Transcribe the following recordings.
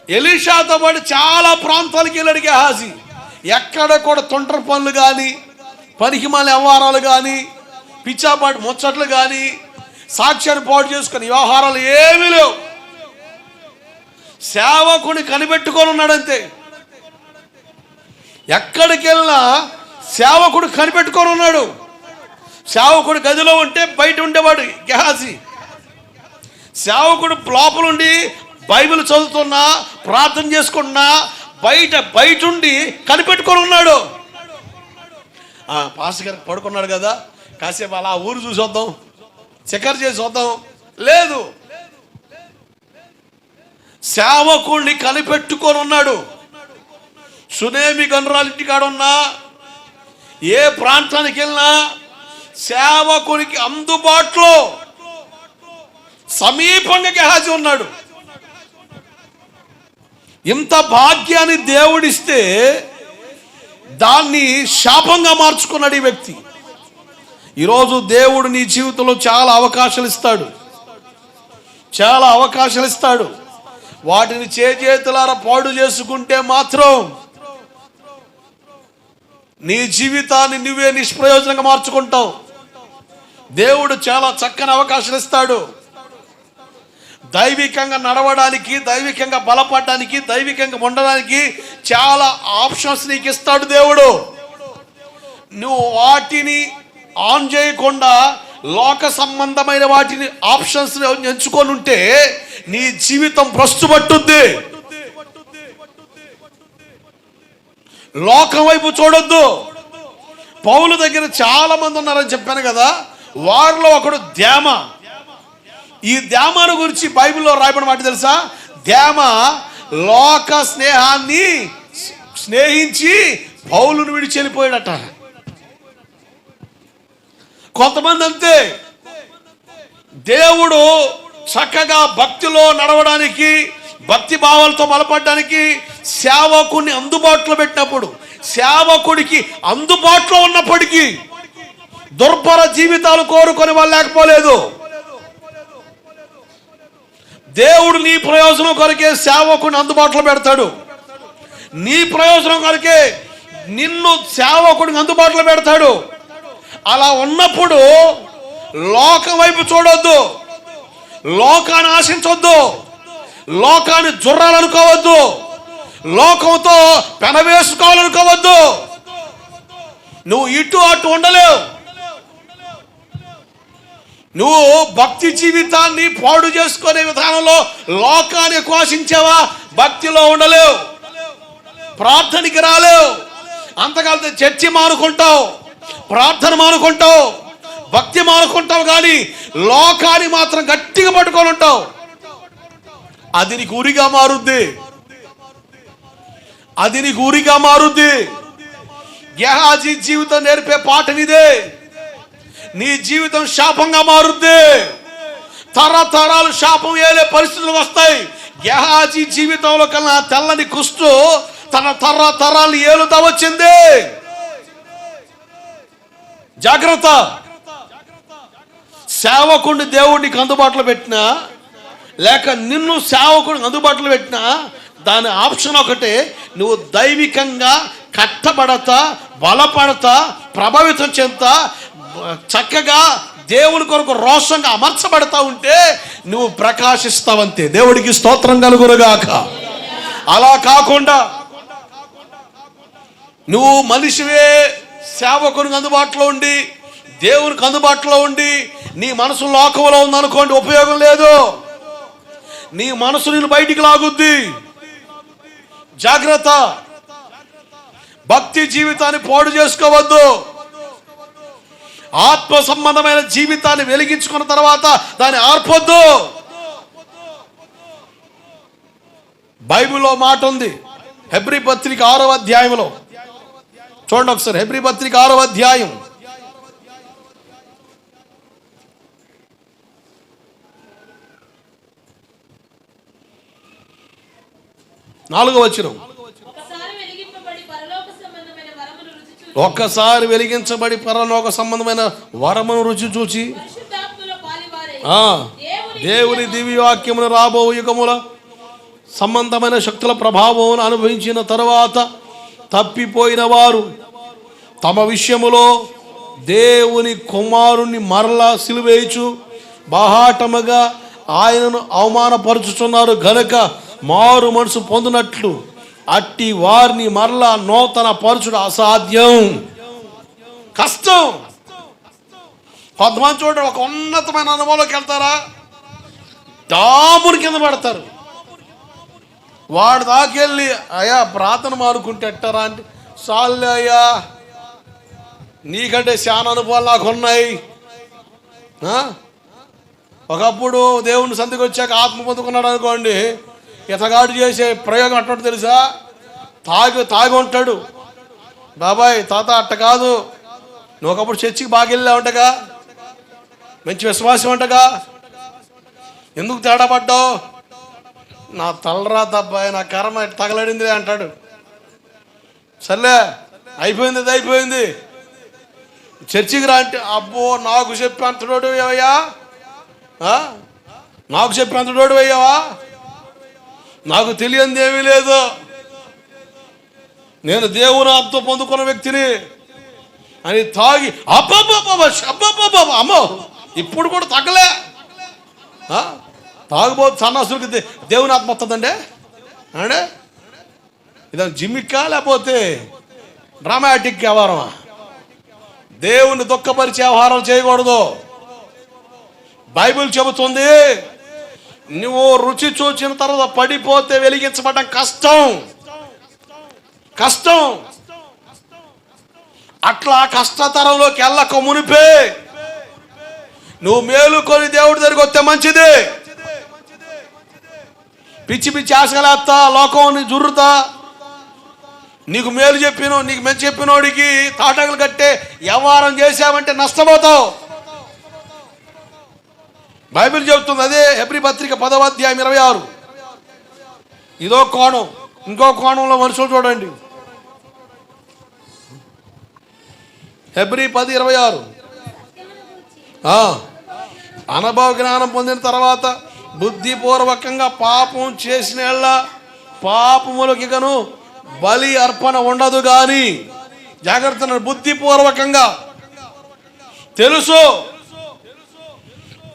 ఎలీషాతో పాటు చాలా ప్రాంతాలకు వెళ్ళాడు గెహాజీ. ఎక్కడ కూడా తొంటర పనులు కానీ, పనికిమాల వ్యవహారాలు కానీ, పిచ్చాపాటి ముచ్చట్లు కానీ, సాక్ష్యాన్ని పాటు చేసుకుని వ్యవహారాలు ఏమీ లేవు. సేవకుని కనిపెట్టుకొని ఉన్నాడంతే. ఎక్కడికి వెళ్ళినా సేవకుడు కనిపెట్టుకొని ఉన్నాడు. సేవకుడు గదిలో ఉంటే బయట ఉండేవాడు గెహాజీ. సేవకుడు లోపలుండి బైబిల్ చదువుతున్నా, ప్రార్థన చేసుకున్నా, బయట ఉండి కనిపెట్టుకొని ఉన్నాడు. పాస్టర్ గారికి పడుకున్నాడు కదా, కాసేపు అలా ఊరు చూసి వద్దాం, చక్కర్ చేసి వద్దాం. లేదు, సేవకుడిని కనిపెట్టుకొని ఉన్నాడు. సునేమి గనురాలు ఇంటికాడ ఉన్నా, ఏ ప్రాంతానికి వెళ్ళినా సేవకునికి అందుబాటులో సమీపంగా గెహాజీ ఉన్నాడు. ఇంత భాగ్యాన్ని దేవుడిస్తే దాన్ని శాపంగా మార్చుకున్నాడు ఈ వ్యక్తి. ఈరోజు దేవుడు నీ జీవితంలో చాలా అవకాశాలు ఇస్తాడు. వాటిని చేతులారా పాడు చేసుకుంటే మాత్రం నీ జీవితాన్ని నువ్వే నిష్ప్రయోజనంగా మార్చుకుంటావు. దేవుడు చాలా చక్కని అవకాశాలు ఇస్తాడు. దైవికంగా నడవడానికి, దైవికంగా బలపడడానికి, దైవికంగా ఉండడానికి చాలా ఆప్షన్స్ నీకు ఇస్తాడు దేవుడు. నువ్వు వాటిని ఆన్ చేయకుండా లోక సంబంధమైన వాటిని ఆప్షన్స్ ఎంచుకొని ఉంటే నీ జీవితం భ్రష్టుపట్టుద్ది. లోకం వైపు చూడొద్దు. పౌలు దగ్గర చాలా మంది ఉన్నారని చెప్పాను కదా, వారిలో ఒకడు దేమ. ఈ దేమాను గురించి బైబిల్లో రాయబడిన మాట తెలుసా? దేమ లోక స్నేహాన్ని స్నేహించి పౌలును విడిచి వెళ్ళిపోయాడట. కొంతమంది అంతే, దేవుడు చక్కగా భక్తిలో నడవడానికి, భక్తి భావాలతో బలపడడానికి సేవకుని అందుబాటులో పెట్టినప్పుడు, సేవకుడికి అందుబాటులో ఉన్నప్పటికీ దుర్భర జీవితాలు కోరుకొని వాళ్ళు లేకపోలేదు. దేవుడు నీ ప్రయోజనం కొరకే సేవకుని అందుబాటులో పెడతాడు. నీ ప్రయోజనం కొరకే నిన్ను సేవకుడిని అందుబాటులో పెడతాడు. అలా ఉన్నప్పుడు లోకం వైపు చూడొద్దు, లోకాన్ని ఆశించొద్దు, లోకాన్ని జుర్రాలనుకోవద్దు, లోకంతో పెనవేసుకోవాలనుకోవద్దు. నువ్వు ఇటు అటు ఉండలేవు. నువ్వు భక్తి జీవితాన్ని పాడు చేసుకునే విధానంలో లోకాన్ని ఆశించావా, భక్తిలో ఉండలేవు, ప్రార్థనకి రాలేవు. అంతకాలితే చర్చి మానుకుంటావు, ప్రార్థన మానుకుంటావు, భక్తి మానుకుంటావు, కానీ లోకాన్ని మాత్రం గట్టిగా పట్టుకొని ఉంటావు. అది నీకు ఉరిగా మారుద్ది. గెహాజీ జీవితం నేర్పే పాఠనిదే. నీ జీవితం శాపంగా మారుద్ది. తరతరాలు శాపం ఏలే పరిస్థితులు వస్తాయి. గెహాజీ జీవితంలో కన్నా తెల్లని కుష్టు తన తరతరాలు ఏలుతా వచ్చింది. జాగ్రత్త. సేవకుడిని దేవుడికి అందుబాటులో పెట్టినా, లేక నిన్ను సేవకుడికి అందుబాటులో పెట్టినా, దాని ఆప్షన్ ఒకటే, నువ్వు దైవికంగా కట్టబడతా, బలపడతా, ప్రభావితం చెందుతా, చక్కగా దేవుని కొరకు రోషంగా అమర్చబడతా ఉంటే నువ్వు ప్రకాశిస్తావంతే. దేవుడికి స్తోత్రం కలుగునుగాక. అలా కాకుండా నువ్వు మనిషివే సేవకునికి అందుబాటులో ఉండి, దేవునికి అందుబాటులో ఉండి, నీ మనసు లోకంలో ఉందనుకోండి, ఉపయోగం లేదు. నీ మనసు నేను బయటికి లాగుద్ది. జాగ్రత్త. భక్తి జీవితాన్ని పాడు చేసుకోవద్దు. ఆత్మ సంబంధమైన జీవితాన్ని వెలిగించుకున్న తర్వాత దాన్ని ఆర్పొద్దు. బైబిల్లో మాట ఉంది, హెబ్రీ పత్రిక 6వ అధ్యాయంలో చూడండి ఒకసారి. హెబ్రీ పత్రిక 6వ అధ్యాయం 4వ వచనం. ఒక్కసారి వెలిగించబడి పరలోక సంబంధమైన వరమును రుచి చూచి దేవుని దివ్యవాక్యమును రాబో యుగముల సంబంధమైన శక్తుల ప్రభావం అనుభవించిన తరువాత తప్పిపోయిన వారు తమ విషయములో దేవుని కుమారుణ్ణి మరలా సిలువేయచు బాహాటముగా ఆయనను అవమానపరుచుతున్నారు గనుక మారు మనసు పొందినట్లు అట్టి వారిని మరలా నూతన పరచుడు అసాధ్యం, కష్టం. కొంతమంది చూడండి, ఒక ఉన్నతమైన అనుభవంలోకి వెళ్తారా, డాముని కింద పడతారు. వాడు దాకెళ్ళి అయ్యా ప్రార్థన మానుకుంటే ఎట్టరా అంటే, చాలే అయ్యా నీకంటే చాలా అనుభవాలు నాకు ఉన్నాయి. ఒకప్పుడు దేవుని సంధికి వచ్చాక ఆత్మ పొందుకున్నాడు అనుకోండి, ఇతగాడు చేసే ప్రయోగం అట్టు తెలుసా, తాగి ఉంటాడు. బాబాయ్ తాత అట్ట కాదు, నువ్వు ఒకప్పుడు చర్చికి బాగా వెళ్ళా ఉంటగా, మంచి విశ్వాసం ఉంటగా, ఎందుకు తేడా పడ్డావు, నా తలరాత అబ్బాయి నా కర్మ తగలడింది అంటాడు. సర్లే అయిపోయింది, అది అయిపోయింది, చర్చికి రా అంటే, అబ్బో నాకు చెప్పి అంతడోడు అయ్యా, నాకు చెప్పి అంతడోడు అయ్యావా, నాకు తెలియంది ఏమీ లేదు, నేను దేవుని ఆత్మ పొందుకున్న వ్యక్తిని అని తాగి అబ్బబ్బబ్బ అమ్మో ఇప్పుడు కూడా తగ్గలే. తాగుబోతు సన్నాసులకి దేవుని ఆత్మ వస్తుందండి అంటే ఇదా జిమ్మిక్కా లేకపోతే డ్రామాటిక్ వ్యవహారమా? దేవుని దుఃఖపరిచే వ్యవహారం చేయకూడదు. బైబిల్ చెబుతుంది, నువ్వు రుచి చూచిన తర్వాత పడిపోతే వెలిగించబడడం కష్టం, కష్టం. అట్లా కష్టతరంలోకి వెళ్ళక మునిపే నువ్వు మేలుకొని దేవుడి దగ్గరికి వస్తే మంచిది. పిచ్చి పిచ్చి ఆశగలేస్తా, లోకం జుర్రుతా, నీకు మేలు చెప్పినో నీకు మంచి చెప్పినోడికి తాటకులు కట్టే వ్యవహారం చేశావంటే నష్టపోతావు. బైబిల్ చెబుతుంది అదే. హెబ్రీ పత్రిక 10వ అధ్యాయం 26. ఇదో కోణం, ఇంకో కోణంలో మనుషులు చూడండి. హెబ్రీ 10:26. అనుభవ జ్ఞానం పొందిన తర్వాత బుద్ధిపూర్వకంగా పాపం చేసిన పాపములకి గను బలి అర్పణ ఉండదు. కానీ జాగ్రత్త, బుద్ధిపూర్వకంగా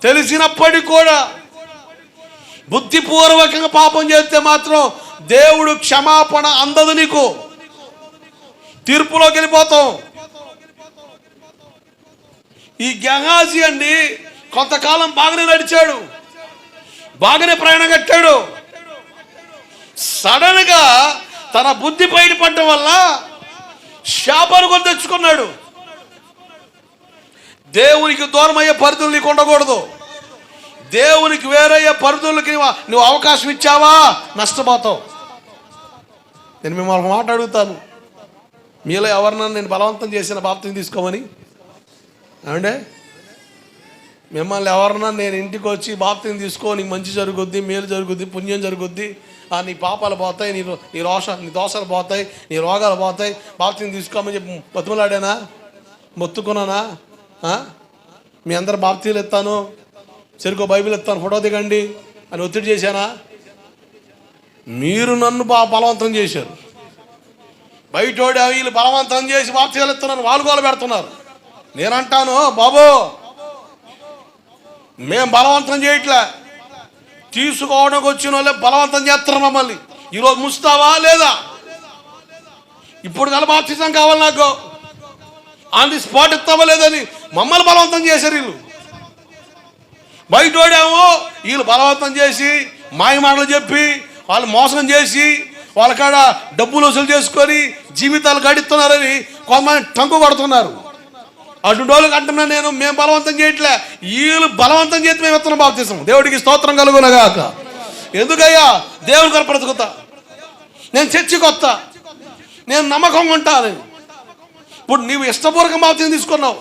తెలిసినప్పటికీ కూడా బుద్ధిపూర్వకంగా పాపం చేస్తే మాత్రం దేవుడు క్షమాపణ అందదు, నీకు తీర్పులోకి వెళ్ళిపోతాం. ఈ గెహాజీ అండి కొంతకాలం బాగానే నడిచాడు, బాగానే ప్రయాణం కట్టాడు. సడన్ గా తన బుద్ధి బయటపడటం వల్ల శాపాన్ని కొని తెచ్చుకున్నాడు. దేవునికి దూరం అయ్యే పరిధులు నీకు ఉండకూడదు. దేవునికి వేరయ్యే పరిధులకి నువ్వు అవకాశం ఇచ్చావా నష్టపోతావు. నేను మిమ్మల్ని మాట అడుగుతాను, మీలో ఎవరినన్నా నేను బలవంతం చేసిన బాప్తిని తీసుకోమని ఏమంటే, మిమ్మల్ని ఎవరన్నా నేను ఇంటికి వచ్చి బాప్తిని తీసుకో, నీకు మంచి జరుగుద్ది, మేలు జరుగుద్ది, పుణ్యం జరుగుద్ది, నీ పాపాలు పోతాయి, నీ దోషాలు పోతాయి, నీ రోగాలు పోతాయి, బాప్తిని తీసుకోమని చెప్పి బతుకులాడానా, మొత్తుకున్నానా? మీ అందరు బాప్తీలు ఎత్తాను, చెరుకో బైబిల్ ఎత్తాను, ఫోటో దిగండి అని ఒత్తిడి చేశానా? మీరు నన్ను బలవంతం చేశారు. బయటోడి వీళ్ళు బలవంతం చేసి బాప్తీలు ఎత్తున్నారు, వాళ్ళు గోల పెడుతున్నారు. నేనంటాను, బాబు మేం బలవంతం చేయట్లే, తీసుకోవడానికి వచ్చిన వాళ్ళే బలవంతం చేస్తారు మమ్మల్ని. ఈరోజు ముస్తావా లేదా, ఇప్పుడు కల బాప్తిజం కావాలి నాకు, ఆన్ ది స్పాట్ ఇస్తావా లేదని మమ్మల్ని బలవంతం చేశారు వీళ్ళు. బయటోడేమో వీళ్ళు బలవంతం చేసి మాయ మాటలు చెప్పి వాళ్ళు మోసం చేసి వాళ్ళ కాడ డబ్బులు వసూలు చేసుకొని జీవితాలు గడుస్తున్నారని కొంతమంది టంకు కొడుతున్నారు. అటువంటి వాళ్ళకి అంటున్నా నేను, మేము బలవంతం చేయట్లే, వీళ్ళు బలవంతం చేసి మేము ఇస్తున్నాం బాప్తిజం. దేవుడికి స్తోత్రం కలుగునగాక. ఎందుకయ్యా? దేవుని కొరకు బ్రతుకుతా, నేను చర్చికి వస్తా, నేను నమ్మకంగా ఉంటాను. ఇప్పుడు నీవు ఇష్టపూర్వకం బాప్తిజం తీసుకున్నావు,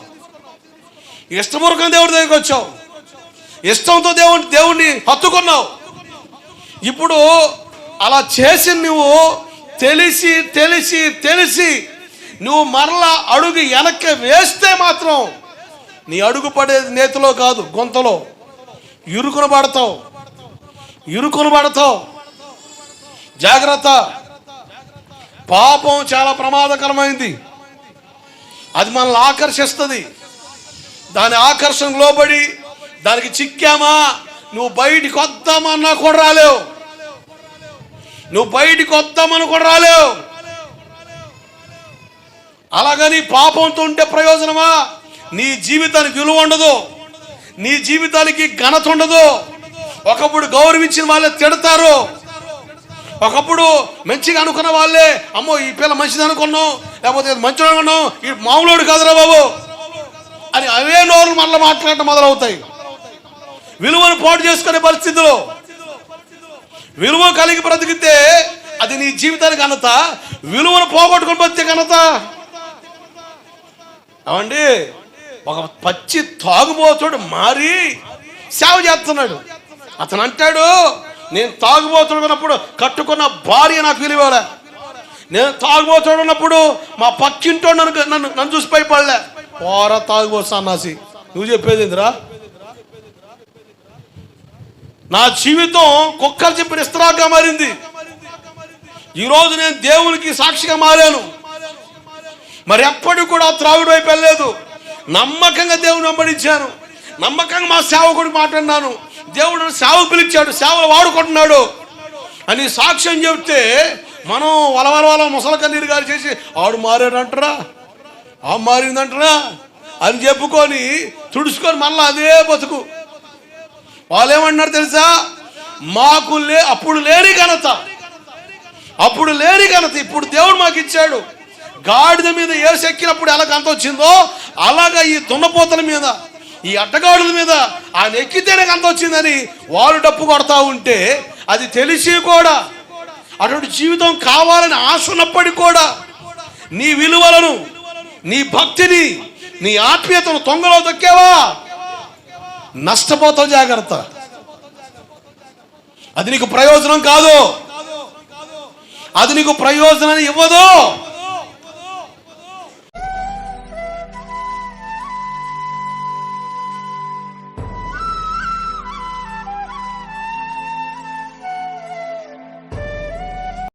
ఇష్టపూర్వకం దేవుడి దగ్గరికి వచ్చావు, ఇష్టంతో దేవుడిని హత్తుకున్నావు. ఇప్పుడు అలా చేసి నువ్వు తెలిసి తెలిసి తెలిసి నువ్వు మరలా అడుగు వెనక్కి వేస్తే మాత్రం నీ అడుగు పడేది నేతిలో కాదు, గొంతలో. ఇరుకును పడతావు. జాగ్రత్త. పాపం చాలా ప్రమాదకరమైంది. అది మనల్ని ఆకర్షిస్తుంది. దాని ఆకర్షణకు లోబడి దానికి చిక్కామా, నువ్వు బయటికి వద్దామన్నా కూడా రాలేవు. నువ్వు బయటికి వద్దామని కూడా రాలేవు. అలాగని పాపంతో ఉంటే ప్రయోజనమా? నీ జీవితానికి విలువ ఉండదు, నీ జీవితానికి ఘనత ఉండదు. ఒకప్పుడు గౌరవించిన వాళ్ళే తిడతారు, ఒకప్పుడు మంచిగా అనుకున్న వాళ్ళే అమ్మో ఈ పిల్ల మంచిది అనుకున్నావు, లేకపోతే మంచిగా అనుకున్నావు, ఈ మామూలుడు కాదురా బాబు అని అవే నోరు మళ్ళీ మాట్లాడటం మొదలవుతాయి. విలువను పాటు చేసుకునే పరిస్థితులు. విలువ కలిగి బ్రతికితే అది నీ జీవితానికి ఘనత, విలువను పోగొట్టుకుని బతికే ఘనత. అవండి, ఒక పచ్చి తాగుబోతుడు మారి సేవ చేస్తున్నాడు. అతను అంటాడు, నేను తాగుబోతున్నప్పుడు కట్టుకున్న భార్య నాకు విలువలే, నేను తాగుబోతున్నప్పుడు మా పక్కింటో నన్ను చూసి భయపడలే. పోరా తాగుబోతు సన్నాసి, నువ్వు చెప్పేది ఏందిరా? నా జీవితం కుక్కలు చెప్పిన ఇస్తరాగా మారింది. ఈరోజు నేను దేవునికి సాక్షిగా మారాను. మరి ఎప్పటికి కూడా త్రాగుడు వైపు వెళ్ళలేదు. నమ్మకంగా దేవుని వెంబడించాను, నమ్మకంగా మా సేవకుడికి మాట్లాడినాను. దేవుడు సేవకు పిలిచాడు, సేవలు వాడుకుంటున్నాడు అని సాక్ష్యం చెప్తే మనం వలవల ముసల కన్నీరు గారు చేసి ఆడు మారాడంటారా, ఆ మారిందంటారా అని చెప్పుకొని తుడుచుకొని మళ్ళీ అదే బతుకు. వాళ్ళు ఏమంటున్నారు తెలుసా? మాకు అప్పుడు లేని ఘనత, అప్పుడు లేని ఘనత ఇప్పుడు దేవుడు మాకు ఇచ్చాడు. గాడిద మీద ఏసు ఎక్కినప్పుడు ఎలా గంత వచ్చిందో అలాగా ఈ దున్నపోతల మీద, ఈ అడ్డగాడుల మీద ఆయన ఎక్కితేనే గంత వచ్చిందని వాళ్ళు డప్పు కొడతా ఉంటే, అది తెలిసి కూడా అటువంటి జీవితం కావాలని ఆశ ఉన్నప్పటికీ కూడా నీ విలువలను, నీ భక్తిని, నీ ఆత్మీయతను తొంగలో దొక్కేవా, నష్టపోతావు. జాగ్రత్త. అది నీకు ప్రయోజనం కాదు, అది నీకు ప్రయోజనాన్ని ఇవ్వదు.